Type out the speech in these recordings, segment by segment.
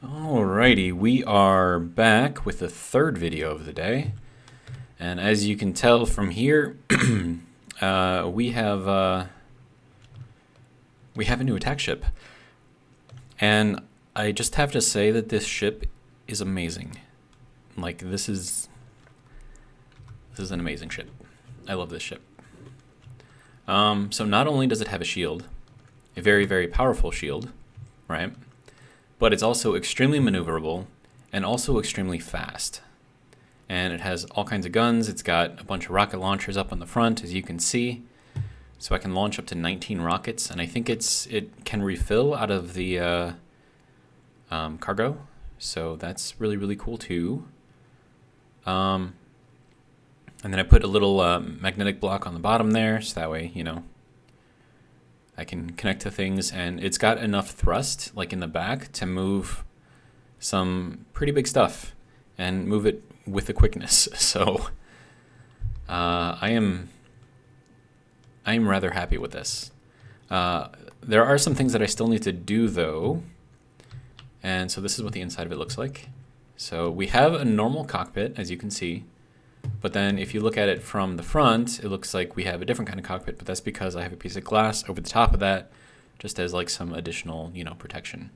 Alrighty, we are back with the third video of the day, and as you can tell from here, we have a new attack ship, and I just have to say that this ship is amazing. Like this is an amazing ship. I love this ship. So not only does it have a shield, a very, very powerful shield, right? But it's also extremely maneuverable and also extremely fast. And it has all kinds of guns. It's got a bunch of rocket launchers up on the front, as you can see. So I can launch up to 19 rockets, and I think it can refill out of the cargo. So that's really, really cool too. And then I put a little magnetic block on the bottom there, so that way, you know, I can connect to things, and it's got enough thrust, like in the back, to move some pretty big stuff and move it with a quickness. So I am rather happy with this. There are some things that I still need to do though, and so this is what the inside of it looks like. So we have a normal cockpit, as you can see. But then if you look at it from the front, it looks like we have a different kind of cockpit, but that's because I have a piece of glass over the top of that, just as like some additional, you know, protection.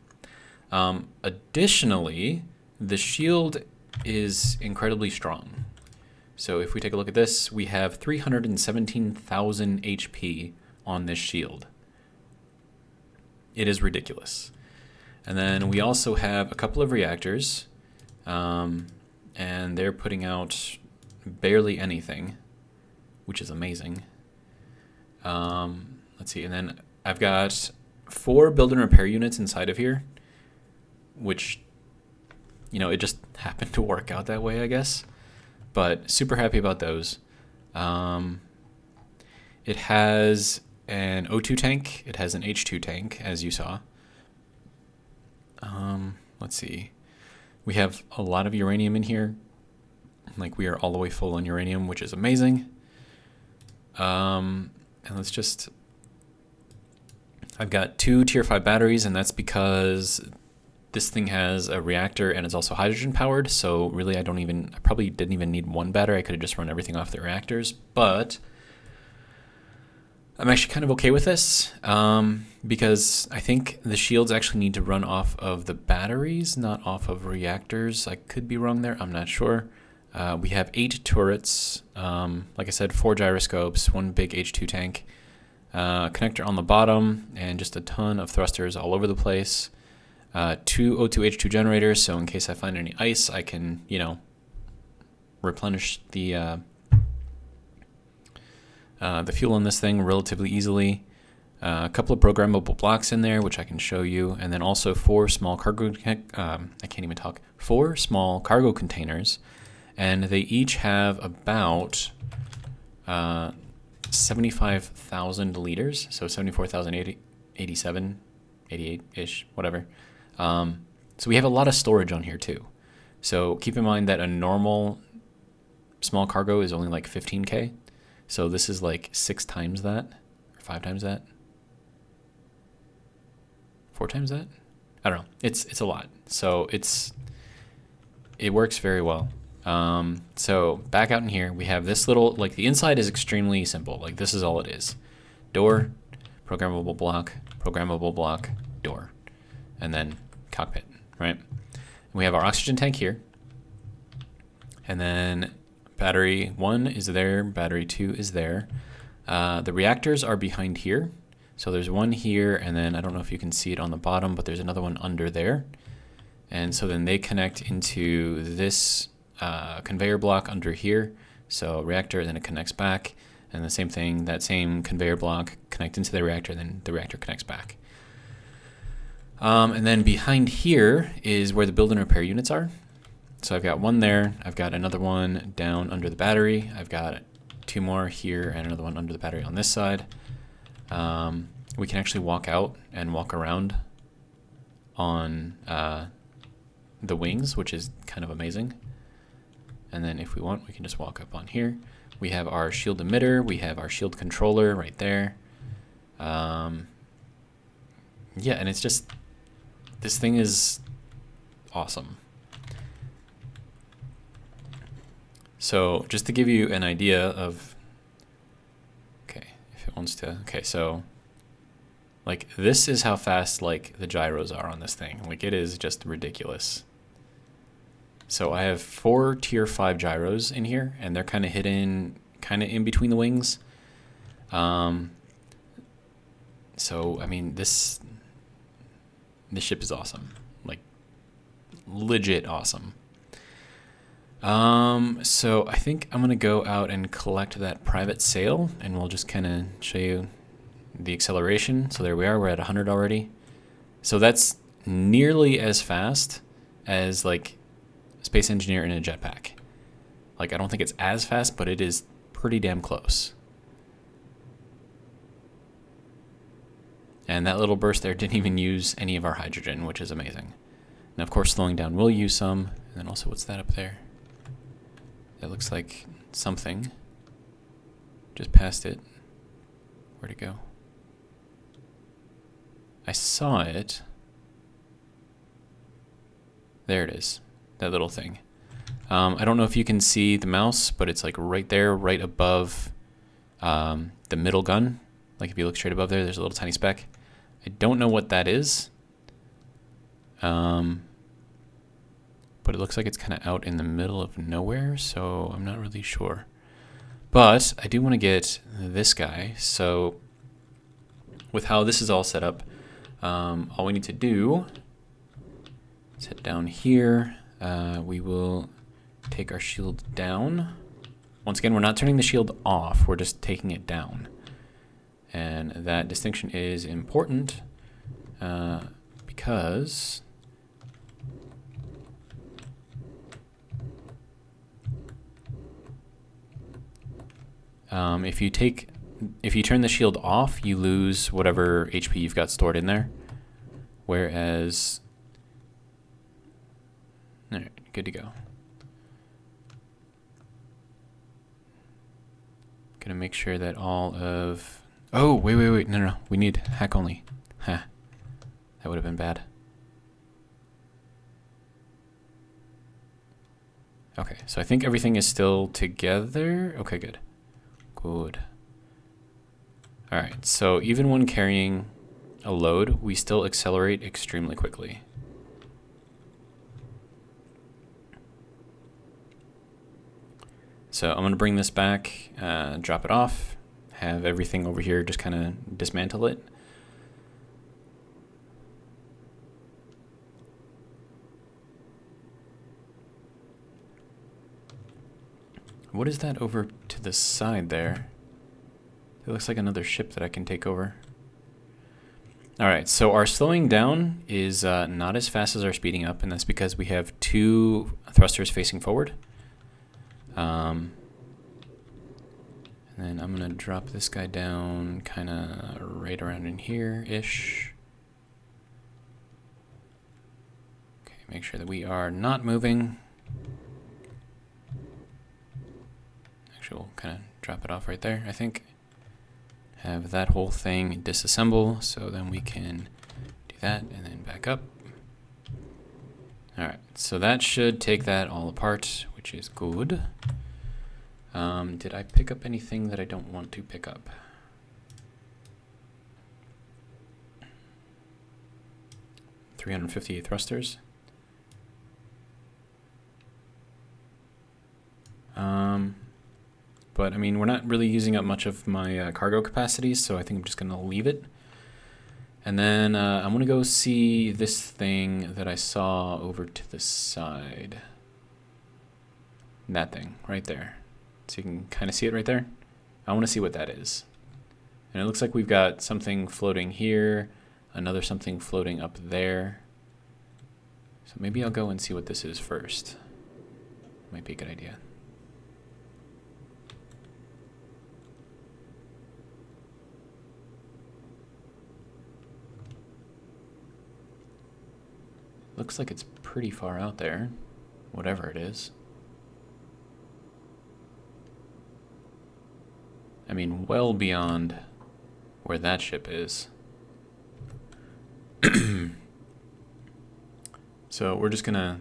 Additionally, the shield is incredibly strong. So if we take a look at this, we have 317,000 HP on this shield. It is ridiculous. And then we also have a couple of reactors, and they're putting out barely anything, which is amazing. Let's see, and then I've got 4 build and repair units inside of here, which, you know, it just happened to work out that way, I guess. But super happy about those. It has an O2 tank. It has an H2 tank, as you saw. Let's see. We have a lot of uranium in here. Like, we are all the way full on uranium, which is amazing. And let's just... I've got 2 tier 5 batteries, and that's because this thing has a reactor and it's also hydrogen powered. So really, I probably didn't even need 1 battery. I could have just run everything off the reactors. But I'm actually kind of okay with this, because I think the shields actually need to run off of the batteries, not off of reactors. I could be wrong there. I'm not sure. We have 8 turrets, like I said, 4 gyroscopes, 1 big H2 tank, connector on the bottom, and just a ton of thrusters all over the place. 2 O2 H2 generators, so in case I find any ice, I can, you know, replenish the fuel in this thing relatively easily. A couple of programmable blocks in there, which I can show you, and then also 4 small cargo. I can't even talk. 4 small cargo containers. And they each have about 75,000 liters, so 74,087, 88-ish, whatever. So we have a lot of storage on here too. So keep in mind that a normal small cargo is only like 15K. So this is like 6 times that, or 5 times that, 4 times that. I don't know. It's a lot. So it works very well. So back out in here, we have this little, like, the inside is extremely simple. Like, this is all it is. Door, programmable block, door, and then cockpit, right? And we have our oxygen tank here. And then battery 1 is there, battery 2 is there. The reactors are behind here. So there's one here, and then I don't know if you can see it on the bottom, but there's another one under there. And so then they connect into this conveyor block under here. So reactor, then it connects back, and the same thing, that same conveyor block connect into the reactor, then the reactor connects back. And then behind here is where the build and repair units are. So I've got one there, I've got another one down under the battery, I've got 2 more here and another one under the battery on this side. We can actually walk out and walk around on the wings, which is kind of amazing. And then if we want, we can just walk up on here. We have our shield emitter, we have our shield controller right there. Yeah, and it's just, this thing is awesome. So just to give you an idea of, okay, if it wants to, okay, so like this is how fast like the gyros are on this thing. Like it is just ridiculous. So I have 4 tier 5 gyros in here, and they're kind of hidden kind of in between the wings. So I mean this ship is awesome, like legit awesome. So I think I'm gonna go out and collect that private sail, and we'll just kind of show you the acceleration. So there we are, we're at 100 already. So that's nearly as fast as like Space Engineer in a jetpack. Like I don't think it's as fast, but it is pretty damn close. And that little burst there didn't even use any of our hydrogen, which is amazing. And of course slowing down will use some. And then also, what's that up there? That looks like something. Just past it. Where'd it go? I saw it. There it is. That little thing. I don't know if you can see the mouse, but it's like right there, right above the middle gun. Like if you look straight above there, there's a little tiny speck. I don't know what that is. But it looks like it's kind of out in the middle of nowhere, so I'm not really sure. But I do want to get this guy. So with how this is all set up, all we need to do is head down here. We will take our shield down. Once again, we're not turning the shield off, we're just taking it down. And that distinction is important because if you turn the shield off, you lose whatever HP you've got stored in there. Whereas, all right, good to go. Gonna make sure that all of, oh, wait, no, we need hack only. Huh, that would have been bad. Okay, so I think everything is still together. Okay, good. Good. All right, so even when carrying a load, we still accelerate extremely quickly. So I'm gonna bring this back, drop it off, have everything over here just kind of dismantle it. What is that over to the side there? It looks like another ship that I can take over. All right, so our slowing down is not as fast as our speeding up, and that's because we have 2 thrusters facing forward. And then I'm gonna drop this guy down kind of right around in here-ish. Okay, make sure that we are not moving. Actually, we'll kind of drop it off right there, I think. Have that whole thing disassemble, so then we can do that and then back up. All right, so that should take that all apart, which is good. Did I pick up anything that I don't want to pick up? $350 thrusters. But I mean, we're not really using up much of my cargo capacity, so I think I'm just gonna leave it. And then I'm gonna go see this thing that I saw over to the side. That thing right there. So you can kind of see it right there. I want to see what that is. And it looks like we've got something floating here, another something floating up there. So maybe I'll go and see what this is first. Might be a good idea. Looks like it's pretty far out there, whatever it is. I mean, well beyond where that ship is. So we're just gonna,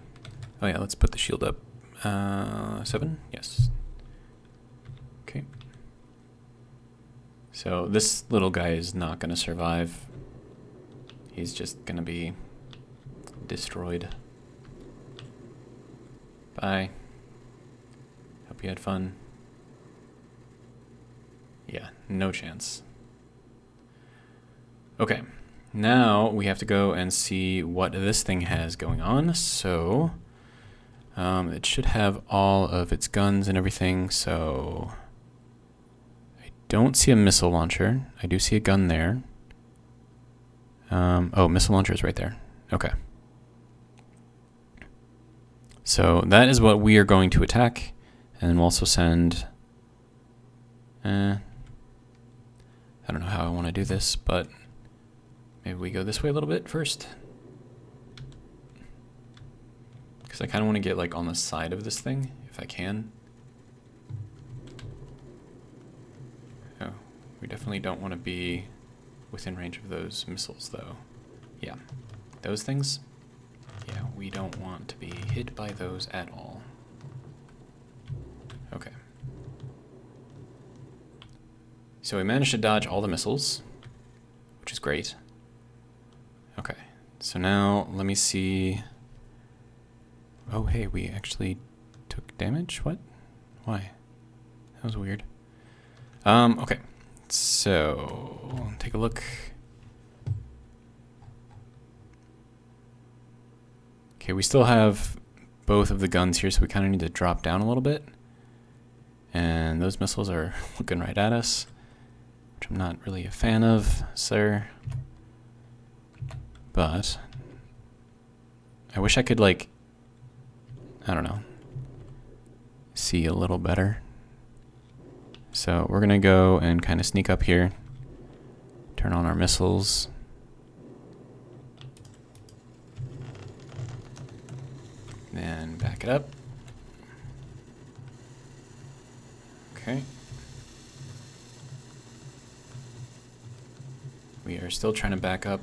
oh yeah, let's put the shield up. 7, yes. Okay. So this little guy is not gonna survive. He's just gonna be destroyed. Bye. Hope you had fun. Yeah, no chance. Okay, now we have to go and see what this thing has going on. So, it should have all of its guns and everything, so I don't see a missile launcher. I do see a gun there. Oh, missile launcher is right there. Okay. So that is what we are going to attack, and we'll also send... I don't know how I want to do this, but maybe we go this way a little bit first. Because I kind of want to get like on the side of this thing, if I can. Oh, we definitely don't want to be within range of those missiles, though. Yeah, those things. Yeah, we don't want to be hit by those at all. Okay. So we managed to dodge all the missiles, which is great. Okay, so now let me see. Oh, hey, we actually took damage? What? Why? That was weird. Okay, so take a look. Okay, we still have both of the guns here, so we kind of need to drop down a little bit. And those missiles are looking right at us, which I'm not really a fan of, sir. But I wish I could, like, I don't know, see a little better. So we're gonna go and kind of sneak up here, turn on our missiles. Then back it up. Okay. We are still trying to back up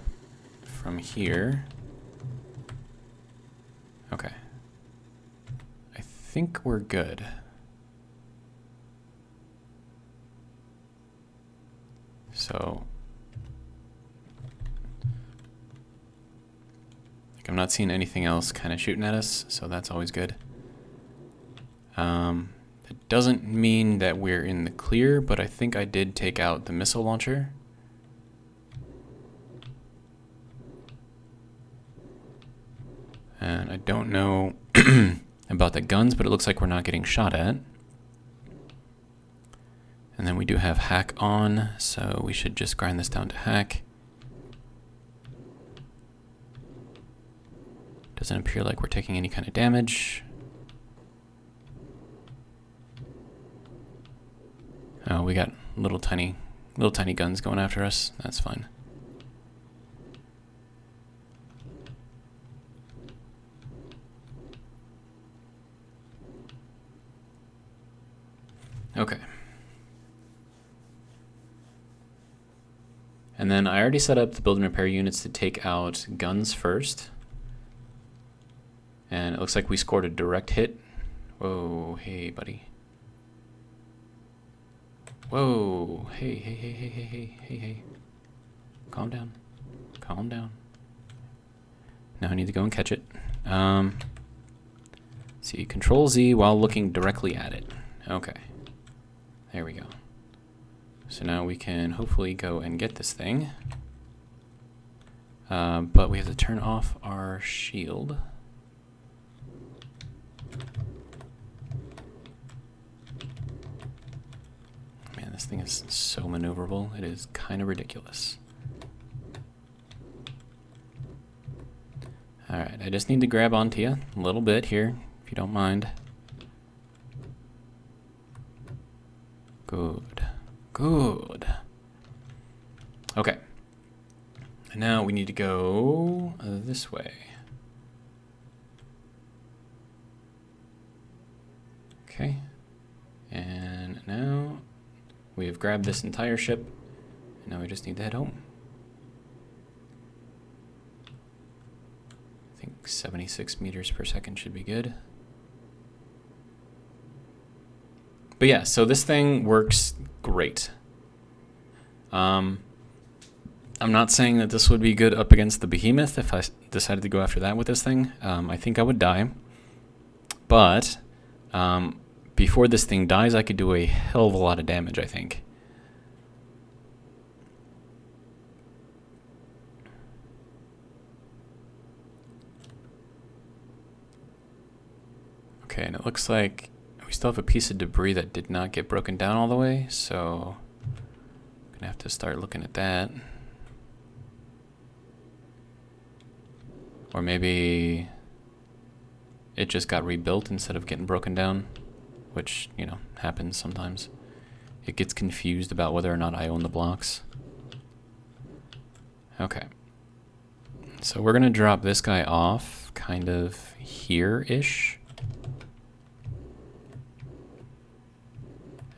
from here. Okay. I think we're good. So, like, I'm not seeing anything else kind of shooting at us, so that's always good. It doesn't mean that we're in the clear, but I think I did take out the missile launcher. And I don't know about the guns, but it looks like we're not getting shot at. And then we do have hack on, so we should just grind this down to hack. Doesn't appear like we're taking any kind of damage. Oh, we got little tiny guns going after us. That's fine. Okay. And then I already set up the build and repair units to take out guns first. And it looks like we scored a direct hit. Whoa, hey, buddy. Whoa, hey. Calm down. Calm down. Now I need to go and catch it. See, Control Z while looking directly at it. Okay. There we go. So now we can hopefully go and get this thing. But we have to turn off our shield. Man, this thing is so maneuverable. It is kind of ridiculous. Alright, I just need to grab onto you a little bit here, if you don't mind. Good. Good. Okay. And now we need to go this way. Okay. And now we have grabbed this entire ship. And now we just need to head home. I think 76 meters per second should be good. But yeah, so this thing works great. I'm not saying that this would be good up against the Behemoth if I decided to go after that with this thing. I think I would die. But before this thing dies, I could do a hell of a lot of damage, I think. Okay, and it looks like we still have a piece of debris that did not get broken down all the way, so I'm gonna have to start looking at that. Or maybe it just got rebuilt instead of getting broken down, which, you know, happens sometimes. It gets confused about whether or not I own the blocks. Okay. So we're gonna drop this guy off kind of here-ish.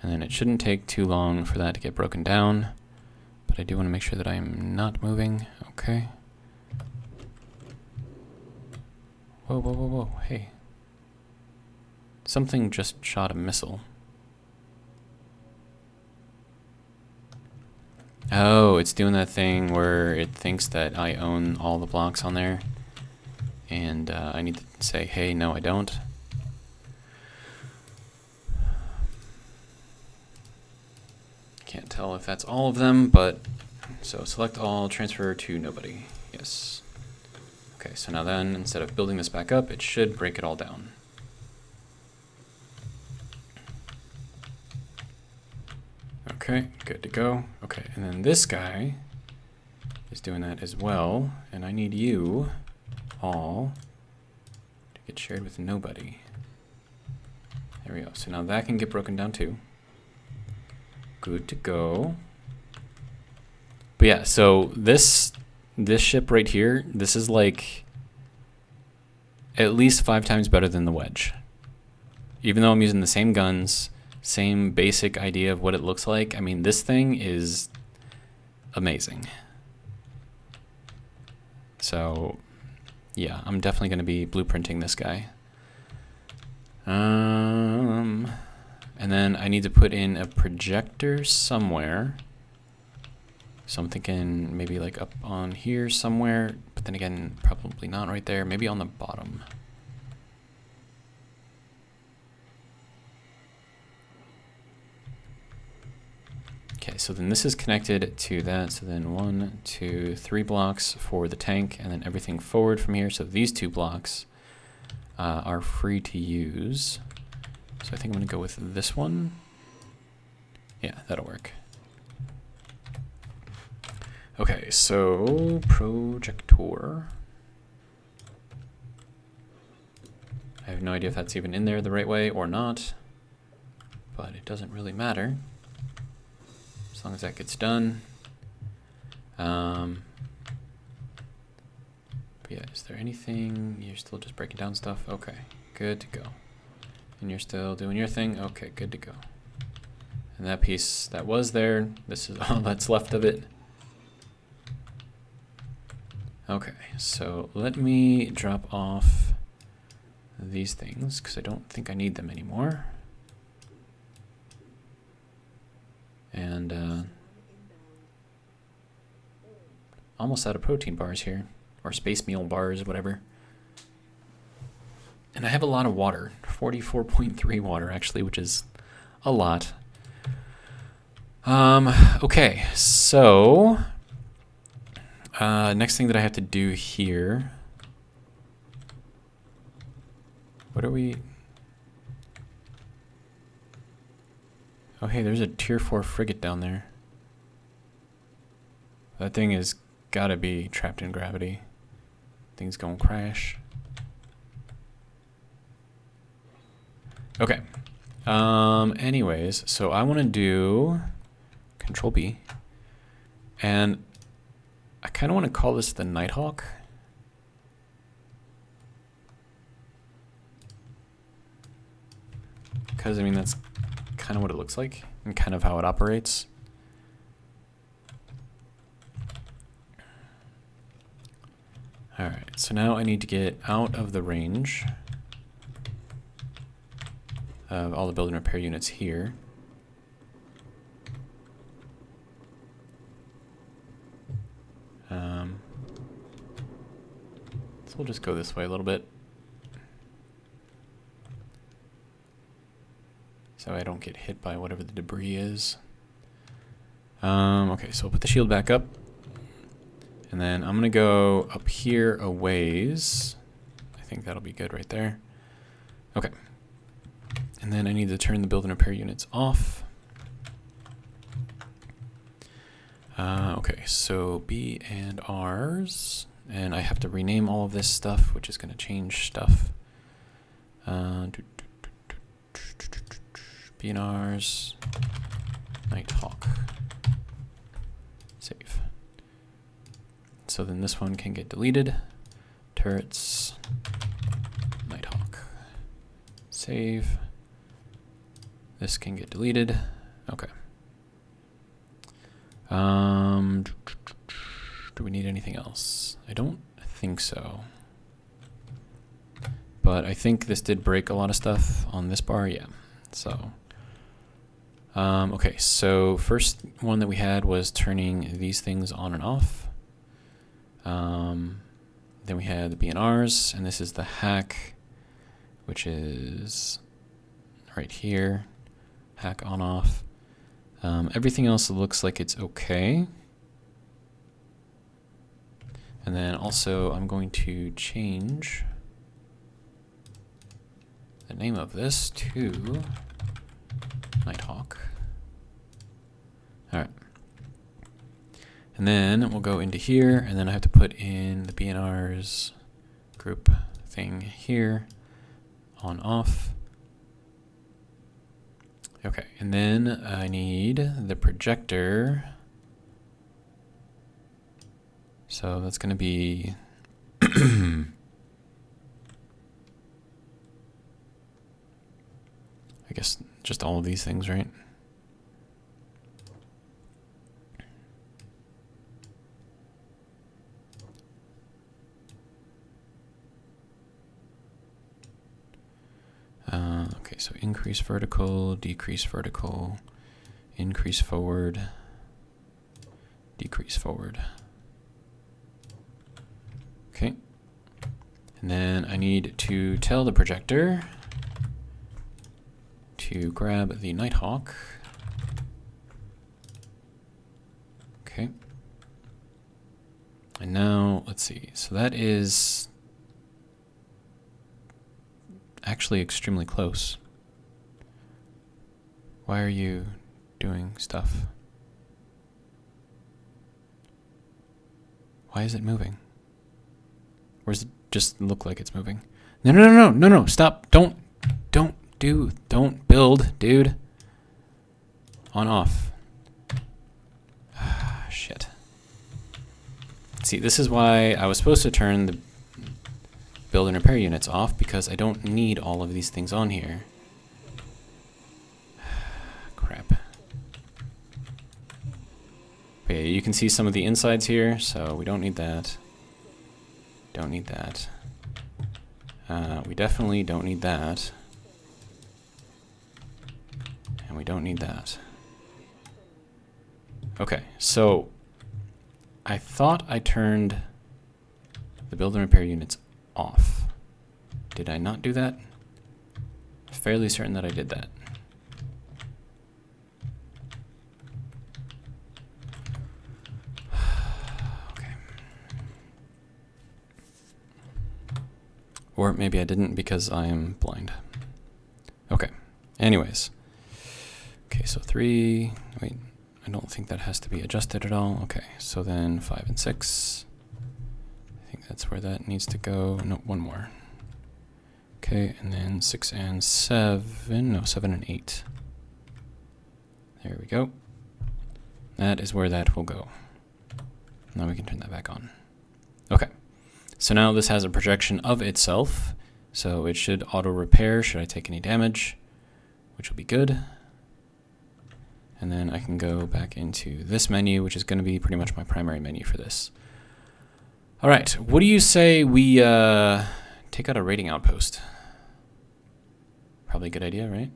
And then it shouldn't take too long for that to get broken down. But I do want to make sure that I am not moving. Okay. Whoa, whoa, whoa, whoa. Hey. Something just shot a missile. Oh, it's doing that thing where it thinks that I own all the blocks on there. And I need to say, hey, no, I don't. Can't tell if that's all of them, but so select all, transfer to nobody. Yes. Okay, so now then, instead of building this back up, it should break it all down. Okay, good to go. Okay, and then this guy is doing that as well, and I need you all to get shared with nobody. There we go. So now that can get broken down too. Good to go. But yeah, so this ship right here, this is like at least 5 times better than the Wedge. Even though I'm using the same guns, same basic idea of what it looks like, I mean, this thing is amazing. So yeah, I'm definitely going to be blueprinting this guy. And then I need to put in a projector somewhere. So I'm thinking maybe like up on here somewhere, but then again, probably not right there, maybe on the bottom. Okay, so then this is connected to that. So then 1, 2, 3 blocks for the tank, and then everything forward from here. So these 2 blocks are free to use. So I think I'm gonna go with this one. Yeah, that'll work. Okay, so projector. I have no idea if that's even in there the right way or not, but it doesn't really matter as long as that gets done. But yeah, is there anything? You're still just breaking down stuff? Okay, good to go. And you're still doing your thing? Okay, good to go. And that piece that was there, this is all that's left of it. Okay, so let me drop off these things because I don't think I need them anymore. And almost out of protein bars here, or space meal bars, whatever. And I have a lot of water, 44.3 water actually, which is a lot. Okay, so next thing that I have to do here. What are we? Oh, hey, there's a tier 4 frigate down there. That thing has gotta be trapped in gravity. Thing's gonna crash. Okay. Anyways, so I want to do Control B, and I kind of want to call this the Nighthawk. Because, I mean, that's kind of what it looks like and kind of how it operates. Alright, so now I need to get out of the range of all the build and repair units here. So we'll just go this way a little bit, so I don't get hit by whatever the debris is. Okay, so we'll put the shield back up, and then I'm gonna go up here a ways. I think that'll be good right there. Okay, and then I need to turn the build and repair units off. Okay, so B and R's, and I have to rename all of this stuff, which is going to change stuff. B and R's, Nighthawk, save. So then this one can get deleted. Turrets, Nighthawk, save. This can get deleted. Okay. Do we need anything else? I don't think so. But I think this did break a lot of stuff on this bar, yeah. So, okay, so first one that we had was turning these things on and off. Then we had the B&Rs, and this is the hack, which is right here, hack on off. Everything else looks like it's okay. And then also I'm going to change the name of this to Nighthawk. All right. And then we'll go into here, and then I have to put in the B&Rs group thing here, on off. Okay, and then I need the projector. So that's going to be I guess just all of these things, right? Okay, so increase vertical, decrease vertical, increase forward, decrease forward. Okay, and then I need to tell the projector to grab the Nighthawk. Okay, and now let's see, so that is actually extremely close. Why are you doing stuff? Why is it moving? Or does it just look like it's moving? No, stop. Don't build, dude. On off. Shit. See, this is why I was supposed to turn the build and repair units off, because I don't need all of these things on here. Crap. But yeah, you can see some of the insides here, so we don't need that. Don't need that. We definitely don't need that. And we don't need that. Okay, so I thought I turned the build and repair units off. Did I not do that? Fairly certain that I did that. Okay. Or maybe I didn't because I am blind. Okay. Anyways. Okay, so 3. Wait, I don't think that has to be adjusted at all. Okay, so then 5 and 6. I think that's where that needs to go. No, one more. Okay, and then 6 and 7. No, 7 and 8. There we go. That is where that will go. Now we can turn that back on. Okay. So now this has a projection of itself. So it should auto repair should I take any damage, which will be good. And then I can go back into this menu, which is going to be pretty much my primary menu for this. All right, what do you say we take out a raiding outpost? Probably a good idea, right?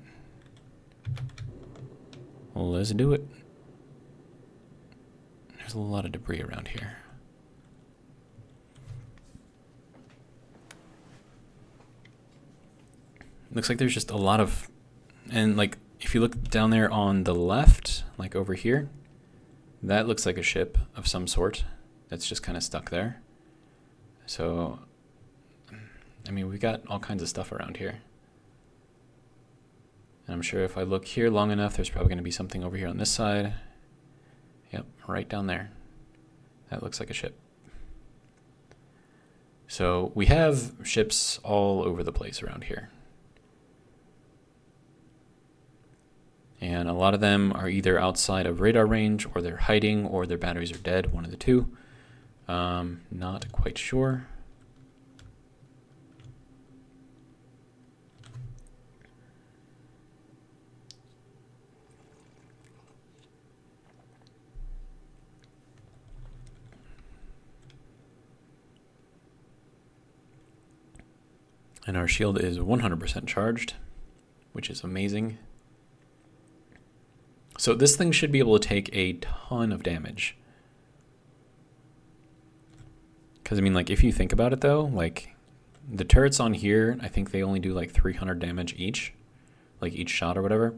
Well, let's do it. There's a lot of debris around here. Looks like there's just a lot of, and like if you look down there on the left, like over here, that looks like a ship of some sort that's just kind of stuck there. So, I mean, we got all kinds of stuff around here. And I'm sure if I look here long enough, there's probably going to be something over here on this side. Yep, right down there. That looks like a ship. So we have ships all over the place around here. And a lot of them are either outside of radar range, or they're hiding, or their batteries are dead, one of the two. Not quite sure. And our shield is 100% charged, which is amazing. So this thing should be able to take a ton of damage. Because, I mean, like, if you think about it, though, like, the turrets on here, I think they only do, like, 300 damage each. Like, each shot or whatever.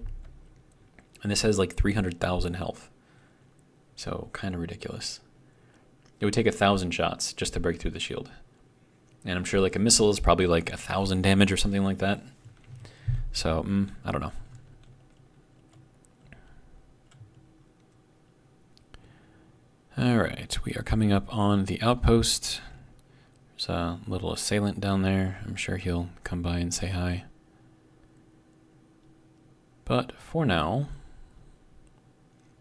And this has, like, 300,000 health. So, kind of ridiculous. It would take 1,000 shots just to break through the shield. And I'm sure, like, a missile is probably, like, 1,000 damage or something like that. So, I don't know. Alright, we are coming up on the outpost. There's a little assailant down there. I'm sure he'll come by and say hi. But for now,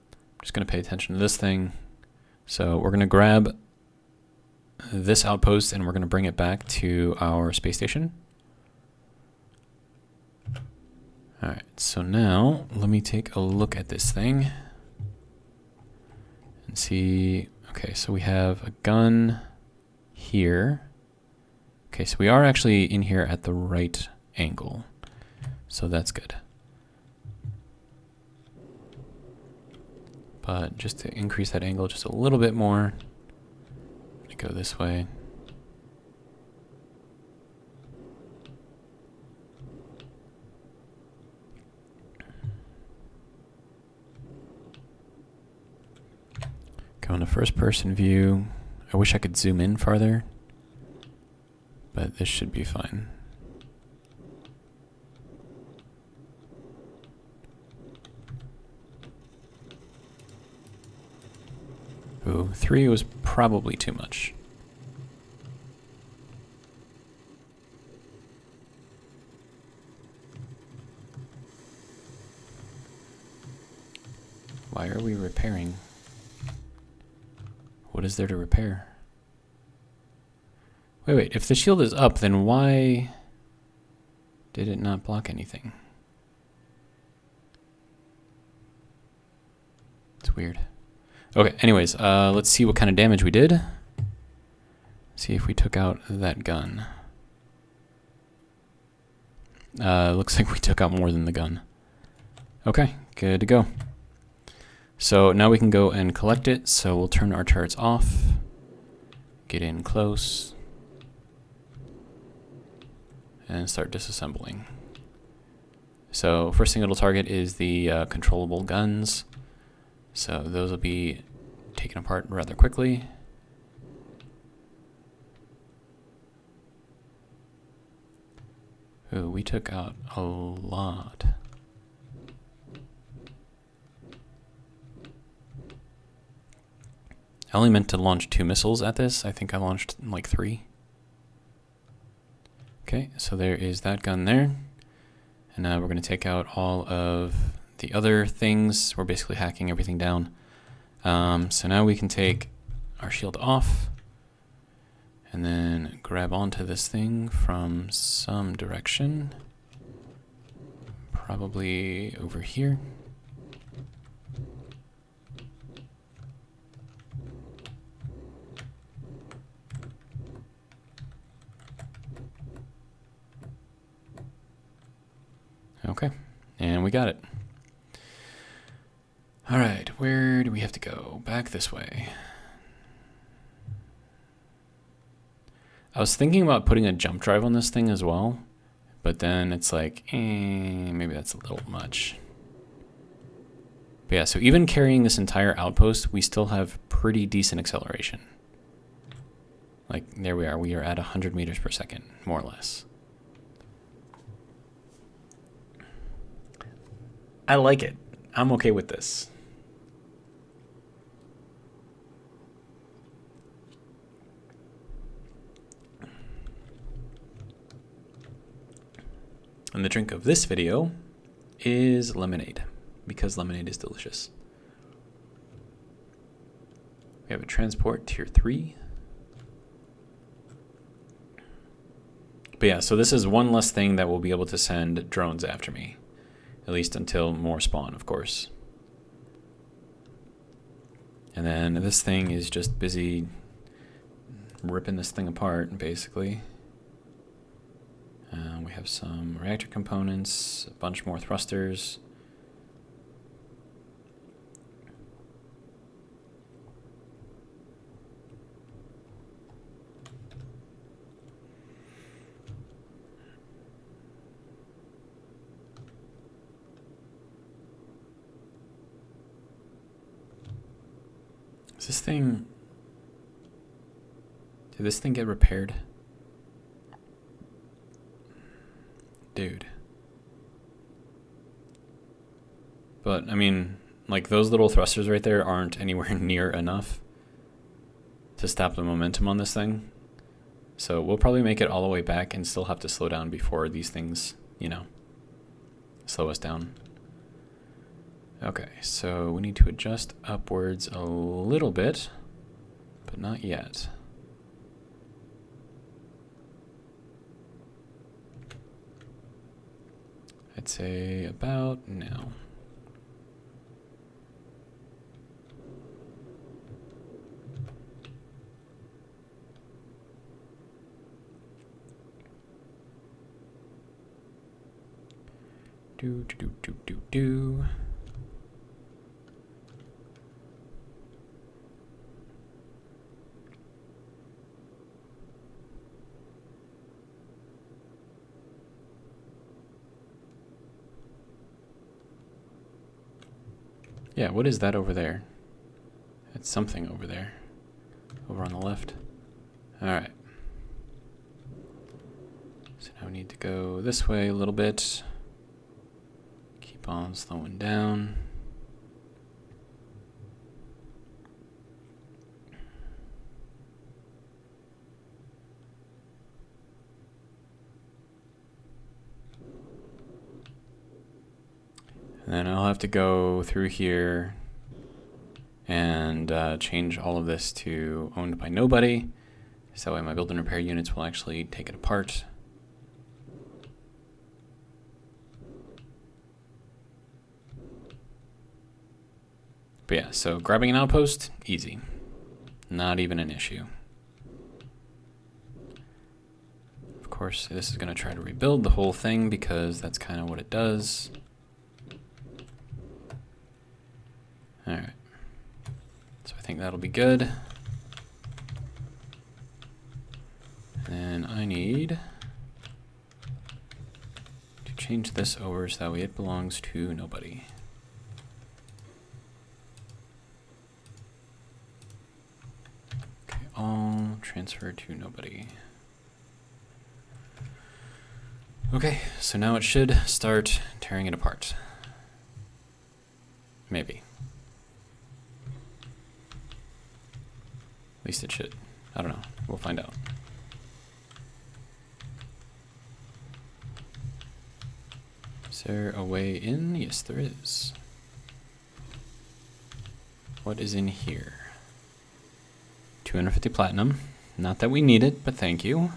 I'm just going to pay attention to this thing. So we're going to grab this outpost and we're going to bring it back to our space station. Alright, so now let me take a look at this thing. And see, okay, so we have a gun here. Okay, so we are actually in here at the right angle. So that's good. But just to increase that angle just a little bit more, I'm gonna go this way. Go into first person view. I wish I could zoom in farther, but this should be fine. Ooh, 3 was probably too much. Why are we repairing? What is there to repair? Wait, if the shield is up, then why did it not block anything? It's weird. Okay, anyways, let's see what kind of damage we did. See if we took out that gun. Looks like we took out more than the gun. Okay, good to go. So now we can go and collect it. So we'll turn our turrets off, get in close, and start disassembling. So first thing it'll target is the controllable guns. So those will be taken apart rather quickly. Ooh, we took out a lot. I only meant to launch 2 missiles at this. I think I launched like 3. Okay, so there is that gun there. And now we're going to take out all of the other things. We're basically hacking everything down. So now we can take our shield off and then grab onto this thing from some direction. Probably over here. Okay, and we got it. All right, where do we have to go? Back this way. I was thinking about putting a jump drive on this thing as well, but then it's like, maybe that's a little much. But yeah, so even carrying this entire outpost, we still have pretty decent acceleration. Like, there we are. We are at 100 meters per second, more or less. I like it. I'm okay with this. And the drink of this video is lemonade, because lemonade is delicious. We have a transport tier 3. But yeah, so this is one less thing that will be able to send drones after me. At least until more spawn, of course. And then this thing is just busy ripping this thing apart, basically. We have some reactor components, a bunch more thrusters. Is this thing... Did this thing get repaired? Dude. But, I mean, like, those little thrusters right there aren't anywhere near enough to stop the momentum on this thing. So we'll probably make it all the way back and still have to slow down before these things, you know, slow us down. Okay, so we need to adjust upwards a little bit, but not yet. I'd say about now. Do. Yeah, what is that over there? It's something over there. Over on the left. Alright. So now we need to go this way a little bit. Keep on slowing down. And then I'll have to go through here and change all of this to owned by nobody. So that way my build and repair units will actually take it apart. But yeah, so grabbing an outpost, easy. Not even an issue. Of course, this is going to try to rebuild the whole thing because that's kind of what it does. Alright, so I think that'll be good. And I need to change this over so that way it belongs to nobody. Okay, all transfer to nobody. Okay, so now it should start tearing it apart. Maybe. At least it should. I don't know. We'll find out. Is there a way in? Yes, there is. What is in here? 250 platinum. Not that we need it, but thank you.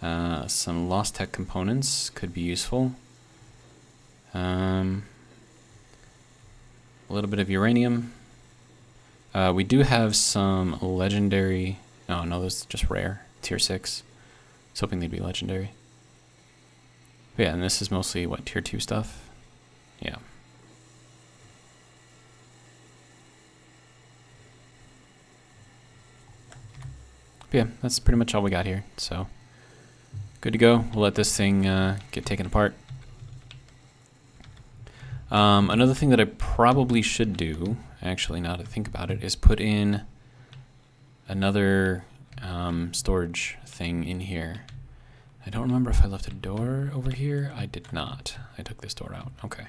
Some lost tech components could be useful. A little bit of uranium. We do have some legendary... No, those are just rare. Tier 6. I was hoping they'd be legendary. Yeah, and this is mostly, what, tier 2 stuff? Yeah. But yeah, that's pretty much all we got here, so good to go. We'll let this thing get taken apart. Another thing that I probably should do, actually now to think about it, is put in another storage thing in here. I don't remember if I left a door over here. I did not. I took this door out. Okay.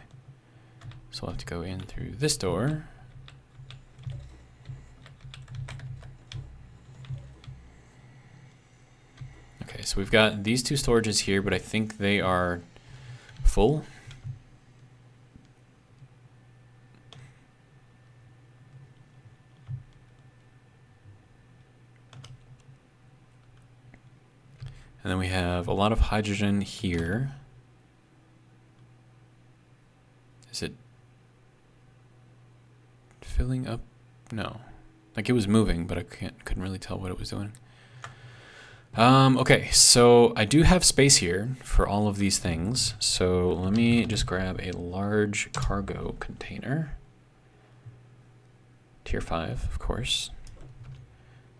So I'll have to go in through this door. Okay, so we've got these two storages here, but I think they are full. And then we have a lot of hydrogen here. Is it filling up? No. Like it was moving, but I couldn't really tell what it was doing. Okay, so I do have space here for all of these things. So let me just grab a large cargo container. Tier 5, of course.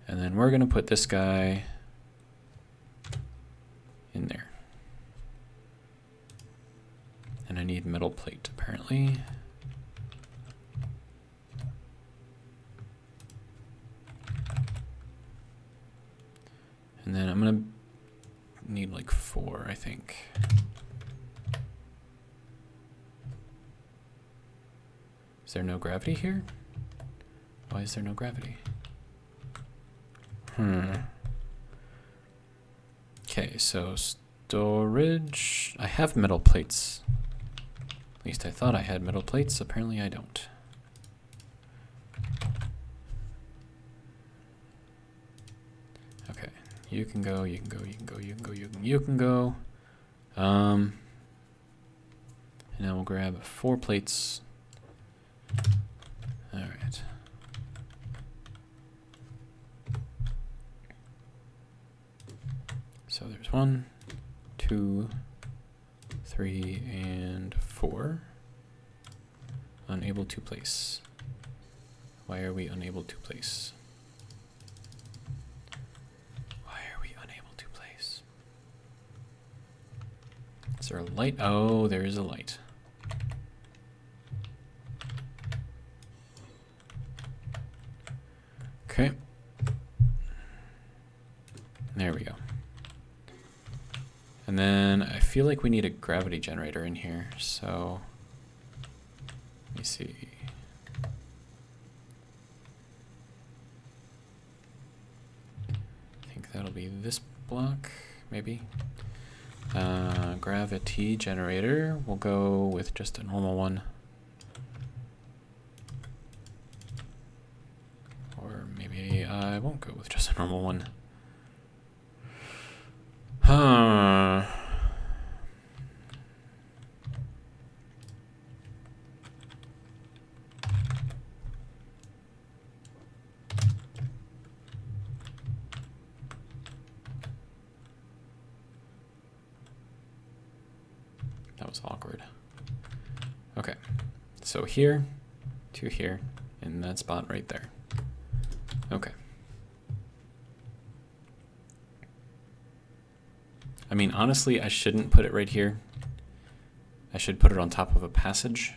And then we're going to put this guy in there. And I need metal plate, apparently. And then I'm gonna need like 4, I think. Is there no gravity here? Why is there no gravity? Okay, so storage. I have metal plates. At least I thought I had metal plates. Apparently I don't. Okay, you can go, you can go, you can go, you can go, you can go. And now we'll grab 4 plates. All right. So there's 1, 2, 3, and 4. Unable to place. Why are we unable to place? Why are we unable to place? Is there a light? Oh, there is a light. Okay. There we go. And then I feel like we need a gravity generator in here, so let me see. I think that'll be this block, maybe. Gravity generator, we'll go with just a normal one. Or maybe I won't go with just a normal one. Huh. That was awkward. Okay, so here to here in that spot right there. Okay. I mean, honestly, I shouldn't put it right here. I should put it on top of a passage,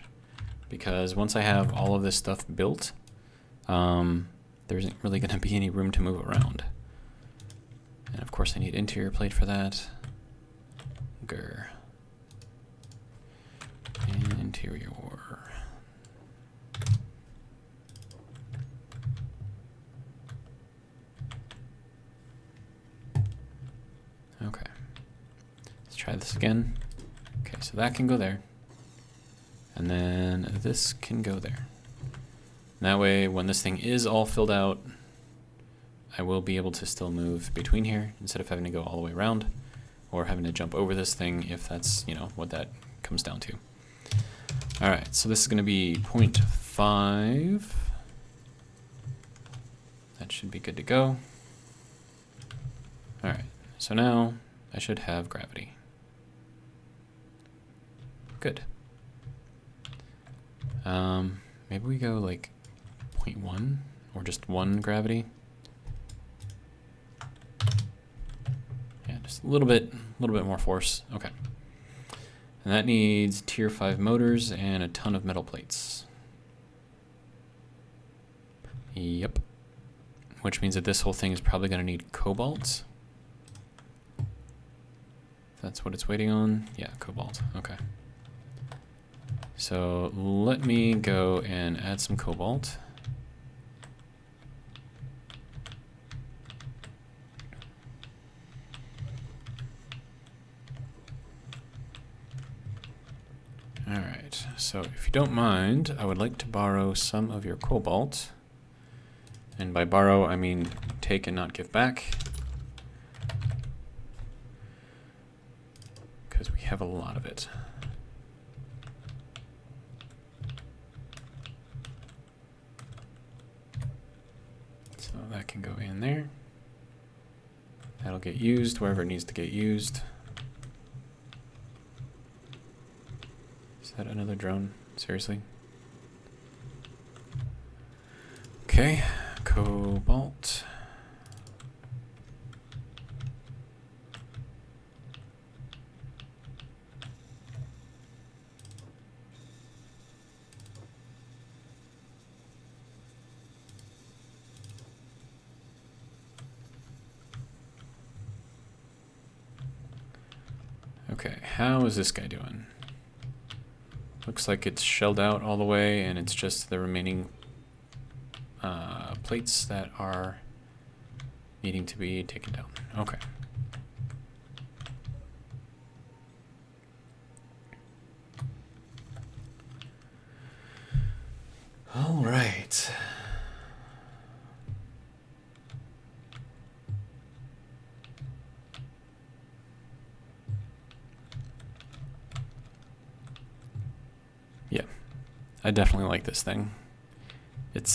because once I have all of this stuff built, there isn't really going to be any room to move around. And of course I need interior plate for that. Grr. And interior. Okay. Let's try this again. Okay, so that can go there. And then this can go there. And that way, when this thing is all filled out, I will be able to still move between here instead of having to go all the way around or having to jump over this thing if that's, you know, what that comes down to. All right, so this is going to be 0.5. That should be good to go. All right, so now I should have gravity. Good. Maybe we go like 0.1 or just 1 gravity. Yeah, just a little bit more force. Okay. And that needs tier 5 motors and a ton of metal plates. Yep. Which means that this whole thing is probably going to need cobalt. That's what it's waiting on. Yeah, cobalt. Okay. So let me go and add some cobalt. All right. So if you don't mind, I would like to borrow some of your cobalt. And by borrow, I mean take and not give back. Because we have a lot of it. So that can go in there. That'll get used wherever it needs to get used. Is that another drone? Seriously? Okay, cobalt. Okay, how is this guy doing? Looks like it's shelled out all the way, and it's just the remaining plates that are needing to be taken down. Okay. All right. Yeah, I definitely like this thing. It's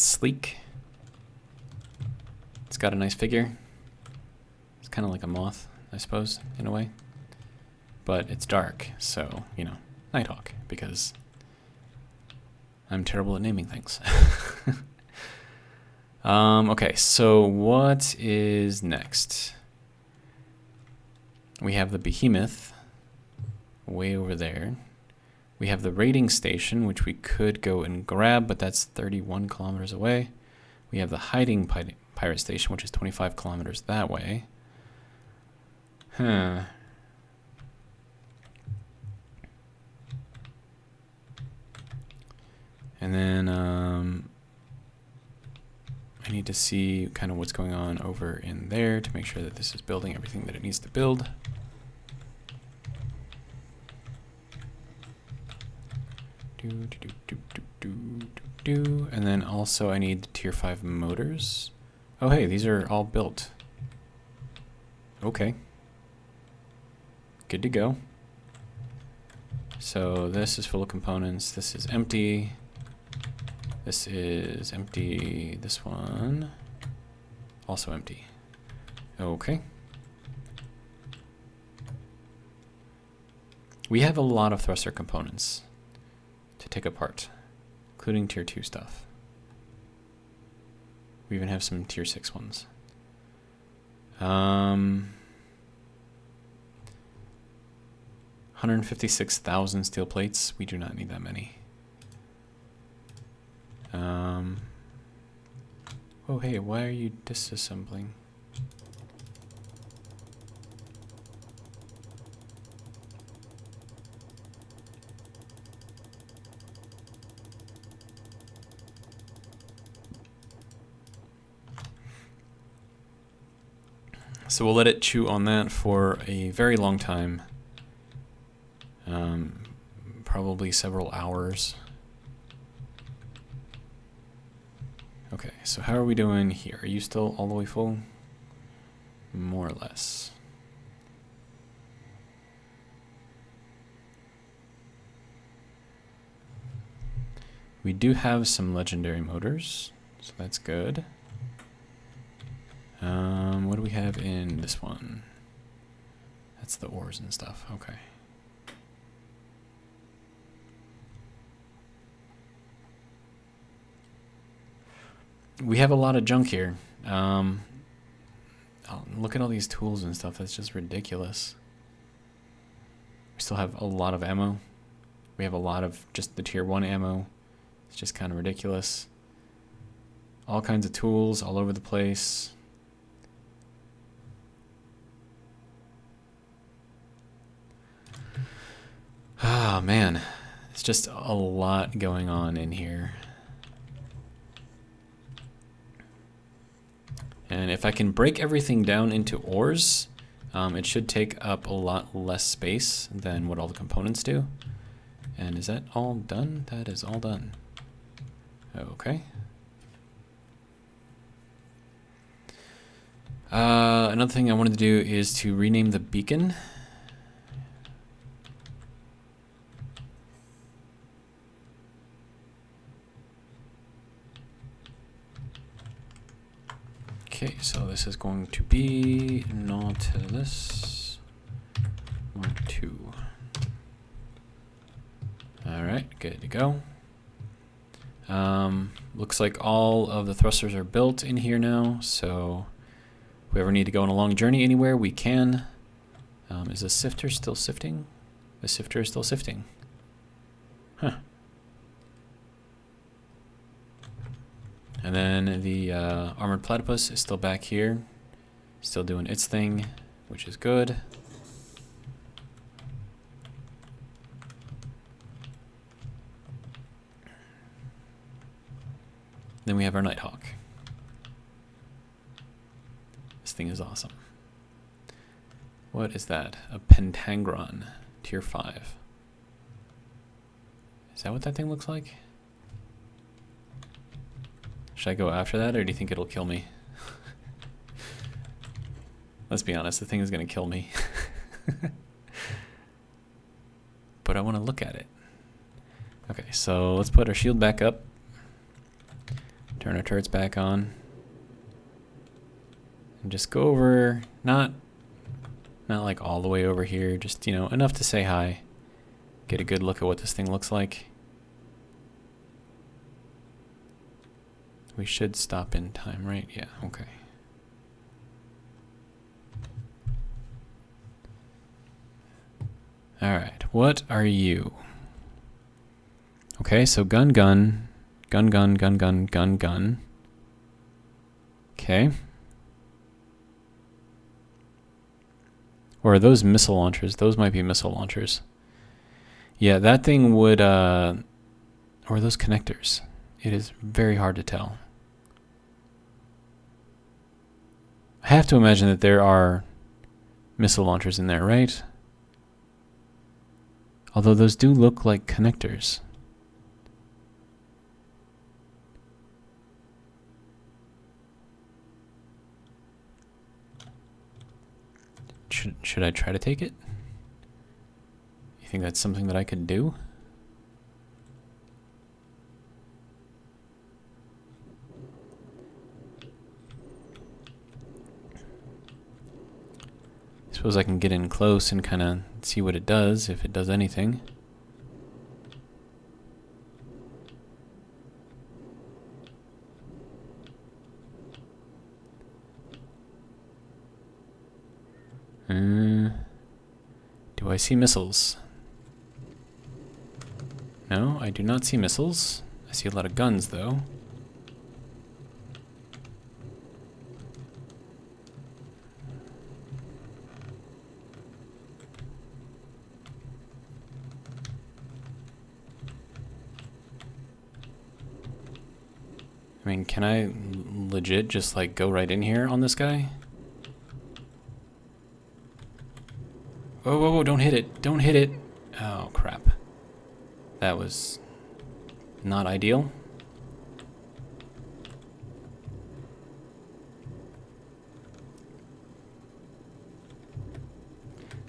sleek. It's got a nice figure. It's kind of like a moth, I suppose, in a way. But it's dark, so, you know, Nighthawk, because I'm terrible at naming things. Okay, so what is next? We have the Behemoth way over there. We have the raiding station, which we could go and grab, but that's 31 kilometers away. We have the hiding pirate station, which is 25 kilometers that way. Huh. And then I need to see kind of what's going on over in there to make sure that this is building everything that it needs to build. And then also I need the tier 5 motors. Oh hey, these are all built. Okay. Good to go. So this is full of components. This is empty. This is empty. This one also empty. Okay. We have a lot of thruster components to take apart, including tier 2 stuff. We even have some tier 6 ones. 156,000 steel plates. We do not need that many. Oh hey, why are you disassembling? So we'll let it chew on that for a very long time. Probably several hours. Okay, so how are we doing here? Are you still all the way full? More or less. We do have some legendary motors, so that's good. What do we have in this one? That's the ores and stuff. Okay. we have a lot of junk here. Oh, look at all these tools and stuff. That's just ridiculous. We still have a lot of ammo. We have a lot of just the tier 1 ammo. It's just kind of ridiculous. All kinds of tools all over the place. Ah, man. It's just a lot going on in here. And if I can break everything down into ores, it should take up a lot less space than what all the components do. And is that all done? That is all done. Okay. Another thing I wanted to do is to rename the beacon. Okay, so this is going to be Nautilus 1-2. Alright, good to go. Looks like all of the thrusters are built in here now, so if we ever need to go on a long journey anywhere, we can. Is the sifter still sifting? The sifter is still sifting. Huh. And then the armored platypus is still back here, still doing its thing, which is good. Then we have our Nighthawk. This thing is awesome. What is that? A Pentangron, tier 5. Is that what that thing looks like? Should I go after that, or do you think it'll kill me? Let's be honest, the thing is going to kill me. But I want to look at it. Okay, so let's put our shield back up. Turn our turrets back on. And just go over, not like all the way over here, just, you know, enough to say hi. Get a good look at what this thing looks like. We should stop in time, right? Yeah, okay. Alright, what are you? Okay, so gun. Okay. Or are those missile launchers? Those might be missile launchers. Yeah, that thing would, or are those connectors? It is very hard to tell. I have to imagine that there are missile launchers in there, right? Although those do look like connectors. Should I try to take it? You think that's something that I could do? I suppose I can get in close and kind of see what it does, if it does anything. Do I see missiles? No, I do not see missiles. I see a lot of guns, though. I mean, can I legit just, like, go right in here on this guy? Whoa, whoa, whoa, don't hit it. Don't hit it. Oh, crap. That was not ideal.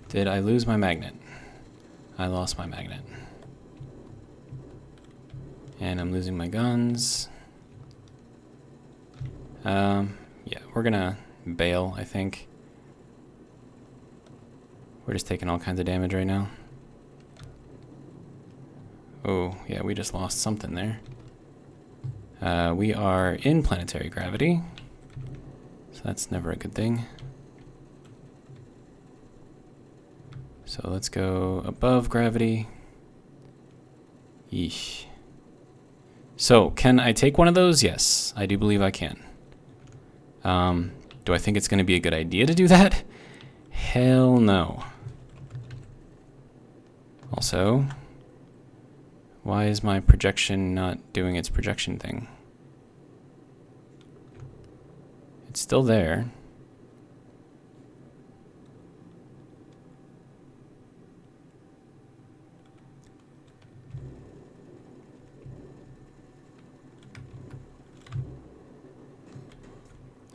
Did I lose my magnet? I lost my magnet. And I'm losing my guns. Yeah, we're gonna bail, I think. We're just taking all kinds of damage right now. Oh, yeah, we just lost something there. We are in planetary gravity, so that's never a good thing. So let's go above gravity. Yeesh. So, can I take one of those? Yes, I do believe I can. Do I think it's going to be a good idea to do that? Hell no. Also, why is my projection not doing its projection thing? It's still there.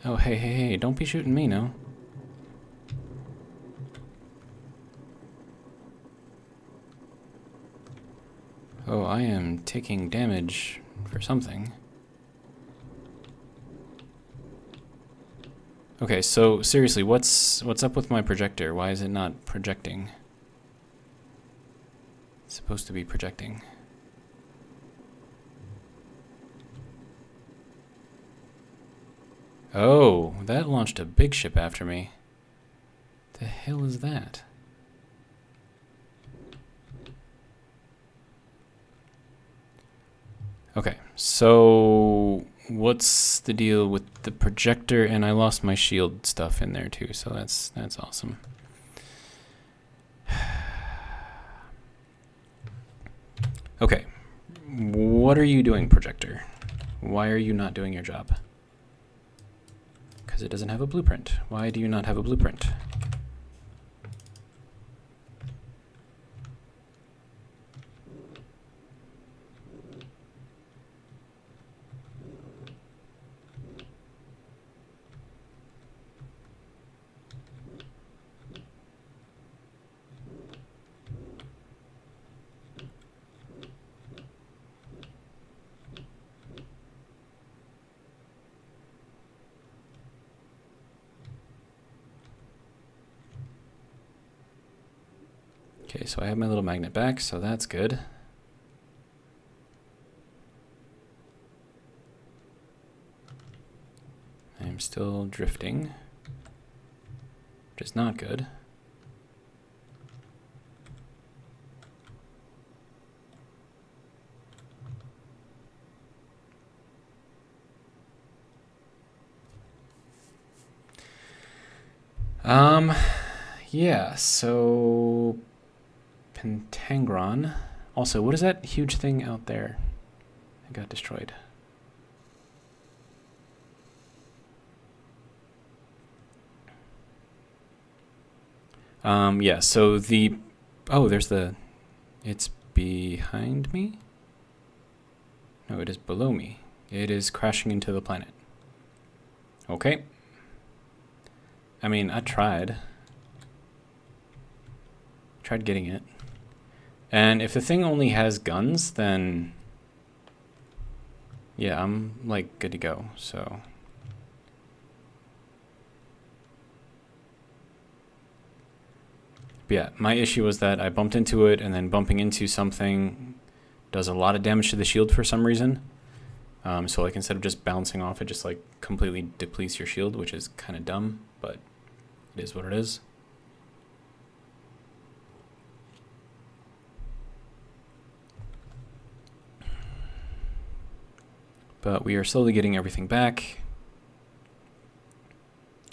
Oh, hey, hey, hey, don't be shooting me now. Oh, I am taking damage for something. Okay, so seriously, what's up with my projector? Why is it not projecting? It's supposed to be projecting. Oh, that launched a big ship after me. The hell is that? Okay, so what's the deal with the projector? And I lost my shield stuff in there too, so that's awesome. Okay, what are you doing, projector? Why are you not doing your job? Because it doesn't have a blueprint. Why do you not have a blueprint? Okay, so I have my little magnet back, so that's good. I am still drifting, which is not good. Yeah, so Pentangron. Also, what is that huge thing out there that got destroyed? Yeah, so the... Oh, there's the... It's behind me? No, it is below me. It is crashing into the planet. Okay. I mean, I tried. Tried getting it. And if the thing only has guns, then... Yeah, I'm, like, good to go, so... But yeah, my issue was that I bumped into it, and then bumping into something does a lot of damage to the shield for some reason. So like instead of just bouncing off, it just like completely depletes your shield, which is kind of dumb, but it is what it is. But we are slowly getting everything back.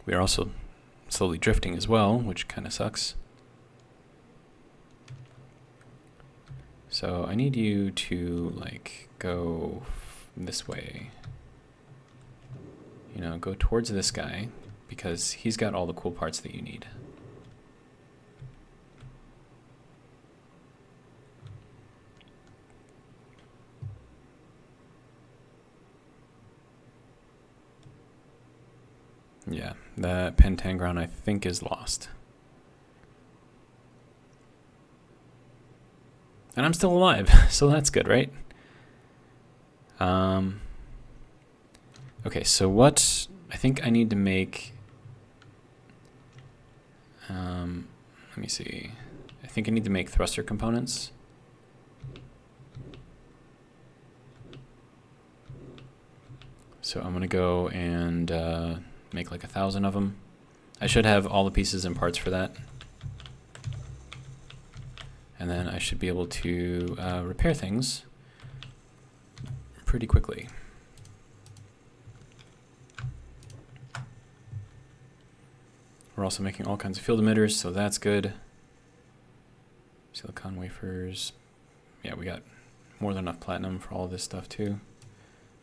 We are also slowly drifting as well, which kind of sucks. So I need you to like go this way. You know, go towards this guy because he's got all the cool parts that you need. Yeah, that Pentangron I think is lost. And I'm still alive, so that's good, right? Okay, so what I think I need to make... let me see. I think I need to make thruster components. So I'm gonna go and make like 1,000 of them. I should have all the pieces and parts for that. And then I should be able to repair things pretty quickly. We're also making all kinds of field emitters, so that's good. Silicon wafers. Yeah, we got more than enough platinum for all this stuff too.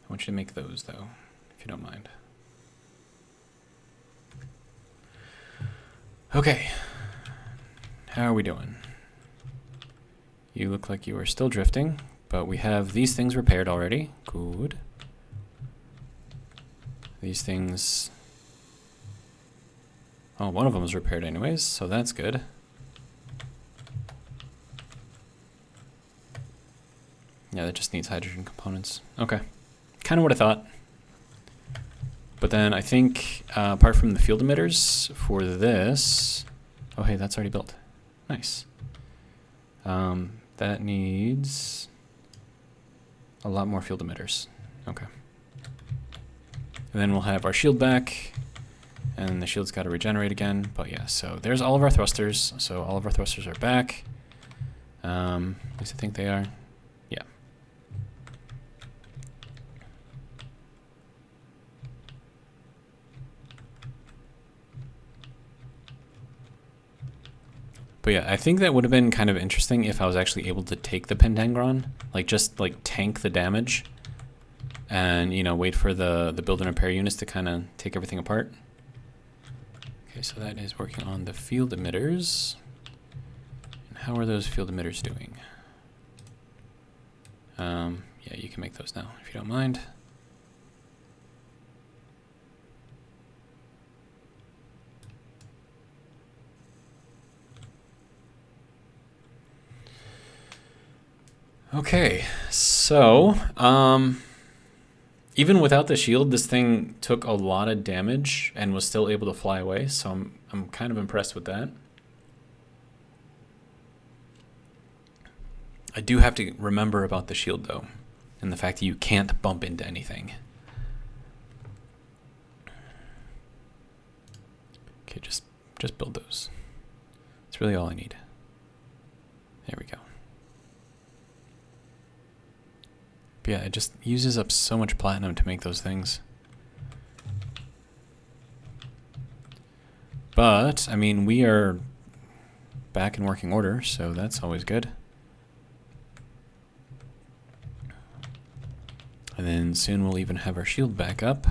I want you to make those though, if you don't mind. Okay, how are we doing? You look like you are still drifting, but we have these things repaired already. Good. These things... Oh, one of them is repaired anyways, so that's good. Yeah, that just needs hydrogen components. Okay. Kind of what I thought. But then I think, apart from the field emitters, for this... Oh, hey, that's already built. Nice. That needs a lot more field emitters. Okay. And then we'll have our shield back, and the shield's got to regenerate again. But yeah, so there's all of our thrusters. So all of our thrusters are back. At least I think they are. Yeah. But yeah, I think that would have been kind of interesting if I was actually able to take the Pentangron, like just like tank the damage and, you know, wait for the build and repair units to kind of take everything apart. Okay, so that is working on the field emitters. And how are those field emitters doing? Yeah, you can make those now if you don't mind. Okay, so even without the shield, this thing took a lot of damage and was still able to fly away, so I'm kind of impressed with that. I do have to remember about the shield though, and the fact that you can't bump into anything. Okay, just build those. That's really all I need. There we go. But yeah, it just uses up so much platinum to make those things. But, I mean, we are back in working order, so that's always good. And then soon we'll even have our shield back up.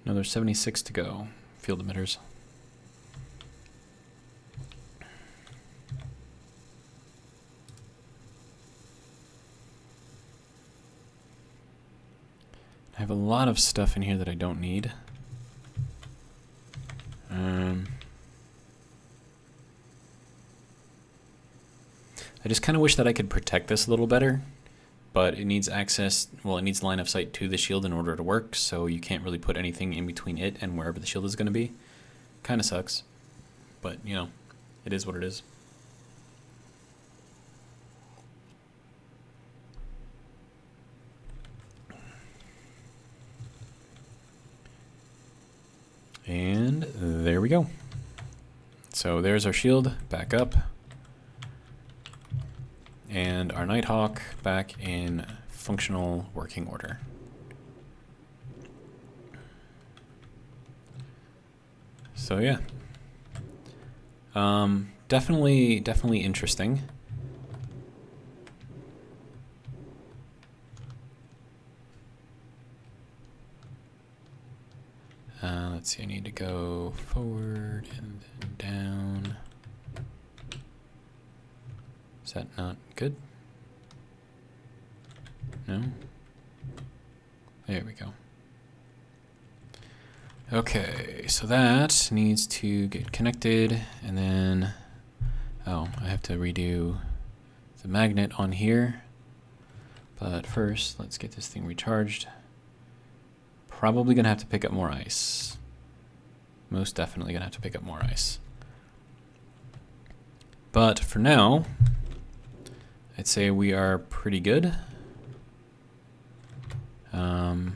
Another 76 to go, field emitters. I have a lot of stuff in here that I don't need. I just kind of wish that I could protect this a little better, but it needs access, well, it needs line of sight to the shield in order to work, so you can't really put anything in between it and wherever the shield is going to be. Kind of sucks, but, you know, it is what it is. And there we go. So there's our shield back up. And our Nighthawk back in functional working order. So yeah. Definitely interesting. Let's see, I need to go forward and then down. Is that not good? No? There we go. Okay, so that needs to get connected, and then, oh, I have to redo the magnet on here. But first, let's get this thing recharged. probably going to have to pick up more ice. Most definitely going to have to pick up more ice. But for now, I'd say we are pretty good. Then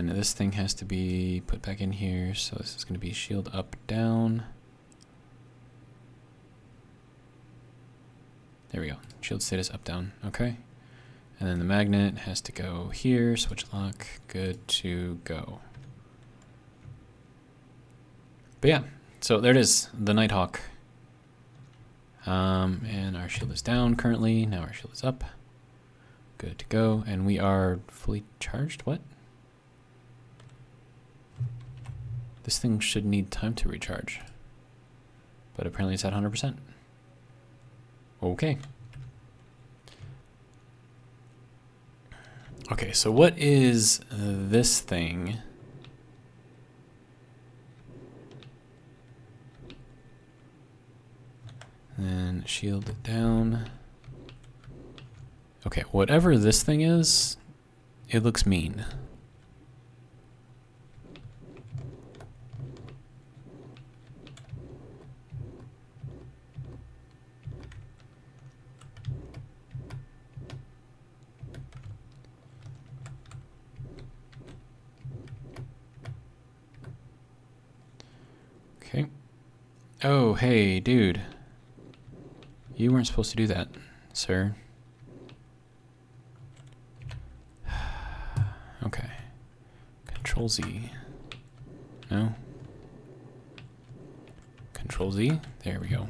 this thing has to be put back in here. So this is going to be shield up, down. There we go. Shield status up, down. Okay. And then the magnet has to go here. Switch lock. Good to go. But yeah, so there it is. The Nighthawk. And our shield is down currently. Now our shield is up. Good to go. And we are fully charged. What? This thing should need time to recharge. But apparently it's at 100%. Okay. Okay, so what is this thing? And shield it down. Okay, whatever this thing is, it looks mean. Okay. Oh, hey, dude. You weren't supposed to do that, sir. Okay. Control Z. No. Control Z. There we go.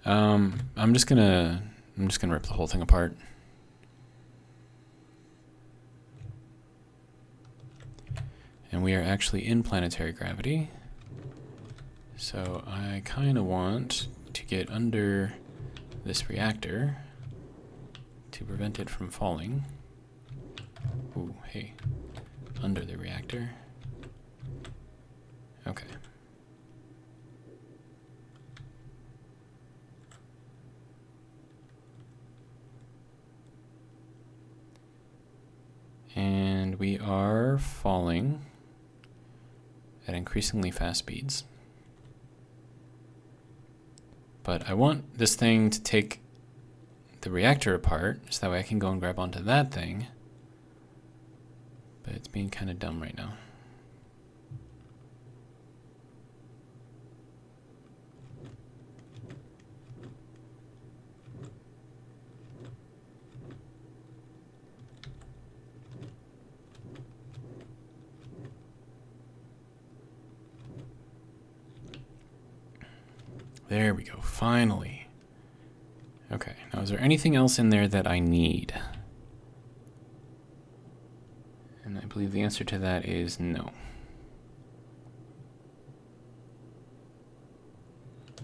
I'm just gonna rip the whole thing apart. And we are actually in planetary gravity. So I kind of want to get under this reactor to prevent it from falling. Ooh, hey. Under the reactor. Okay. And we are falling at increasingly fast speeds. But I want this thing to take the reactor apart, so that way I can go and grab onto that thing. But it's being kind of dumb right now. There we go, finally. Okay, now is there anything else in there that I need? And I believe the answer to that is no.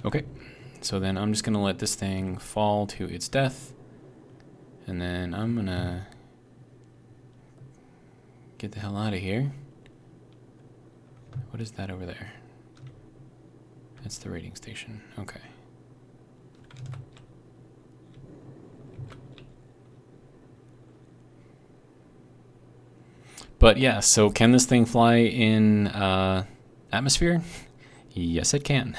Okay, so then I'm just gonna let this thing fall to its death. And then I'm gonna get the hell out of here. What is that over there? That's the rating station. Okay. But yeah, so can this thing fly in atmosphere? Yes, it can.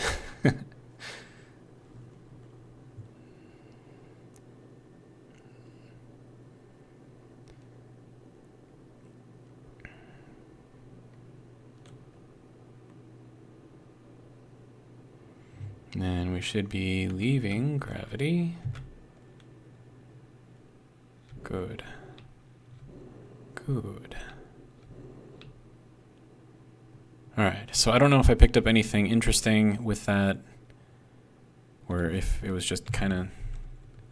And we should be leaving gravity. Good. Good. Alright, so I don't know if I picked up anything interesting with that, or if it was just kind of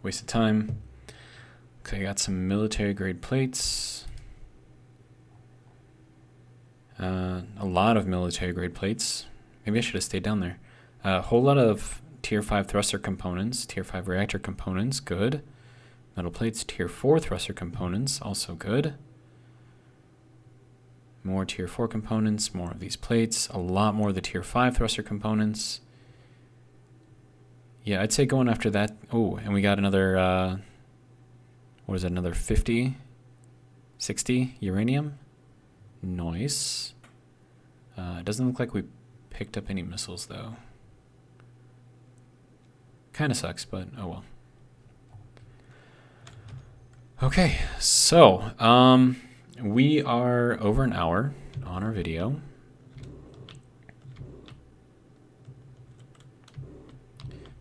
waste of time. Okay, I got some military grade plates. A lot of military grade plates. Maybe I should have stayed down there. A whole lot of tier 5 thruster components, tier 5 reactor components, good. Metal plates, tier 4 thruster components, also good. More tier 4 components, more of these plates, a lot more of the tier 5 thruster components. Yeah, I'd say going after that. Oh, and we got another, what is that, another 50, 60 uranium? Nice. It doesn't look like we picked up any missiles, though. Kind of sucks, but oh well. Okay, so we are over an hour on our video.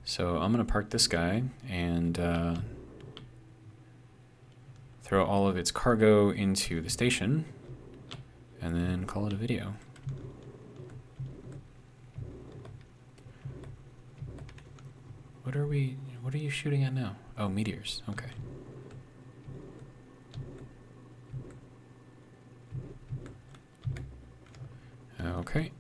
So I'm gonna park this guy and throw all of its cargo into the station and then call it a video. What are you shooting at now? Oh, meteors, okay. Okay.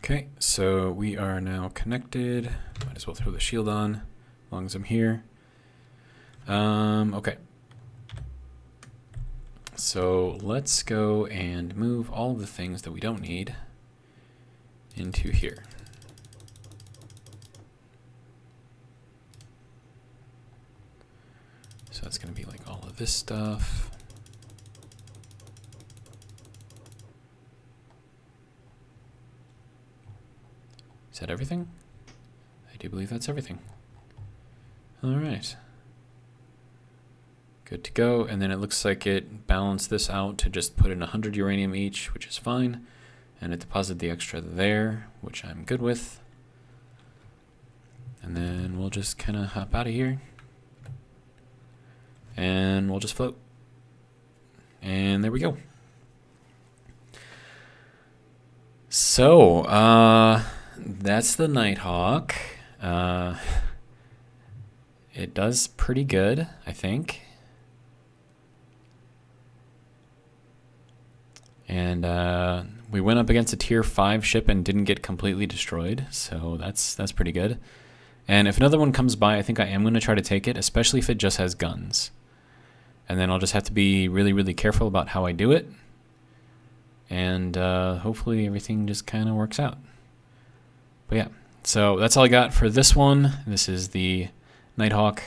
Okay, so we are now connected. Might as well throw the shield on, as long as I'm here. Okay. So let's go and move all of the things that we don't need into here. So that's going to be like all of this stuff. Is that everything? I do believe that's everything. All right. Good to go. And then it looks like it balanced this out to just put in 100 uranium each, which is fine. And it deposited the extra there, which I'm good with. And then we'll just kind of hop out of here. And we'll just float. And there we go. So, that's the Nighthawk. It does pretty good, I think. And we went up against a tier 5 ship and didn't get completely destroyed, so that's pretty good. And if another one comes by, I think I am going to try to take it, especially if it just has guns. And then I'll just have to be really, really careful about how I do it. And hopefully everything just kind of works out. But yeah, so that's all I got for this one. This is the Nighthawk.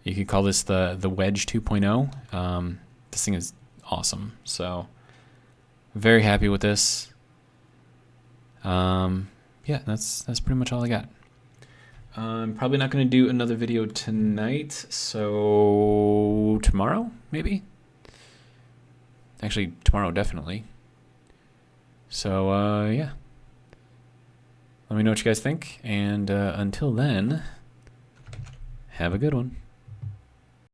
You could call this the Wedge 2.0. This thing is awesome, so very happy with this. Yeah, that's pretty much all I got. I'm probably not going to do another video tonight, so tomorrow, maybe? Actually, tomorrow, definitely. So, yeah. Let me know what you guys think, and until then, have a good one.